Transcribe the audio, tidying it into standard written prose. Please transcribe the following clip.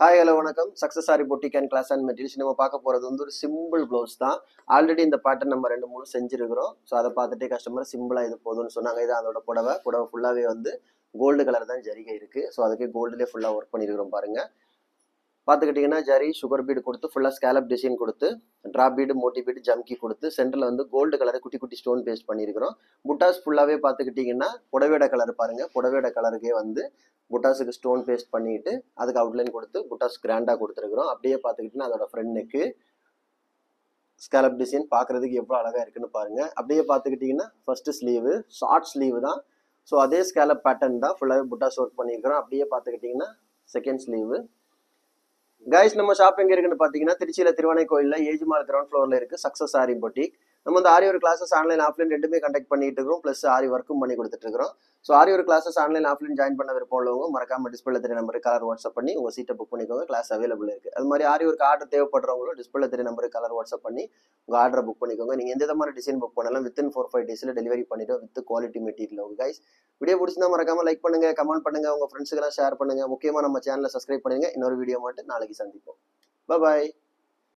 Hi hello வணக்கம். Success sari boutique and class and materials நம்ம பார்க்க போகிறது வந்து ஒரு சிம்பிள் ப்ளவுஸ் தான். ஆல்ரெடி இந்த பேட்டர்ன் நம்ம 2-3 செஞ்சுருக்கிறோம். ஸோ அதை பார்த்துட்டு கஸ்டமர் சிம்பிளாக இது போதும்னு சொன்னாங்க. இது அதோட புடவை ஃபுல்லாகவே வந்து கோல்டு கலர் தான் ஜரிகை இருக்குது. ஸோ அதுக்கு கோல்டுலேயே ஃபுல்லாக ஒர்க் பண்ணியிருக்கிறோம் பாருங்கள். பார்த்துக்கிட்டிங்கன்னா ஜரி சுகர் பீடு கொடுத்து ஃபுல்லாக ஸ்கேலப் டிசைன் கொடுத்து drop bead Moti bead jamki கொடுத்து சென்டரில் வந்து கோல்டு கலரை குட்டி குட்டி ஸ்டோன் பேஸ்ட் பண்ணியிருக்கிறோம். புட்டாஸ் ஃபுல்லாகவே பார்த்துக்கிட்டிங்கன்னா புடவையோட கலர் பாருங்கள். புடவையோட கலருக்கே வந்து புட்டாஸுக்கு ஸ்டோன் பேஸ்ட் பண்ணிட்டு அதுக்கு அவுட்லைன் கொடுத்து புட்டாஸ் கிராண்டாக கொடுத்துருக்குறோம். அப்படியே பார்த்துக்கிட்டிங்கன்னா அதோட ஃப்ரண்ட் நெக்கு ஸ்கேலப் டிசைன் பார்க்குறதுக்கு எவ்வளோ அழகாக இருக்குன்னு பாருங்கள். அப்படியே பார்த்துக்கிட்டிங்கன்னா ஃபஸ்ட்டு ஸ்லீவு ஷார்ட் ஸ்லீவு தான். ஸோ அதே ஸ்கேலப் பேட்டர்ன் தான் ஃபுல்லாகவே புட்டாஸ் ஒர்க் பண்ணியிருக்கிறோம். அப்படியே பார்த்துக்கிட்டிங்கன்னா செகண்ட் ஸ்லீவு. கைஸ் நம்ம ஷாப் எங்க இருக்குன்னு பாத்தீங்கன்னா திருச்சியில திருவானை கோயில்ல ஏஜ்மால் கிரவுண்ட் ஃப்ளோர்ல இருக்கு சக்சஸ் சாரி பொட்டிக். நம்ம வந்து ஆரி ஒரு கிளாஸஸ் ஆன்லைன் ஆஃப்லைன் ரெண்டுமே கண்டக்ட் பண்ணிட்டு இருக்கோம். பிளஸ் ஆரி ஒர்க்கும் பண்ணி கொடுத்துட்டு இருக்கிறோம். ஸோ ஆரி ஒரு கிளாஸஸ் ஆன்லைன் ஆஃப்லைன் ஜாயின் பண்ண விருப்பம் உள்ளவங்க மறக்காம டிஸ்பிளே தெரிய நம்பருக்கு கலர் வாட்ஸ்அப் பண்ணி உங்க சீட்டை புக் பண்ணிக்கோங்க. கிளாஸ் அவைலபிள் இருக்கு. அது மாதிரி ஆரி ஒரு ஆர்டர் தேவைப்படுறவங்களும் டிஸ்பிளே தெரிய நம்பருக்கு கலர் வாட்ஸ்அப் பண்ணி உங்க ஆர்டரை புக் பண்ணிக்கோங்க. நீங்க எந்த விதமான டிசைன் புக் பண்ணாலும் வித்தின் 4-5 டேஸ்ல டெலிவரி பண்ணிடுவோம் with quality material. Guys video பிடிச்சிருந்தா மறக்காம லைக் பண்ணுங்க, கமெண்ட் பண்ணுங்க, உங்க ஃப்ரெண்ட்ஸுக்கெல்லாம் ஷேர் பண்ணுங்க. முக்கியமா நம்ம சேனலை சப்ஸ்கிரைப் பண்ணுங்க. இன்னொரு வீடியோ மட்டும் நாளைக்கு சந்திப்போம். Bye bye.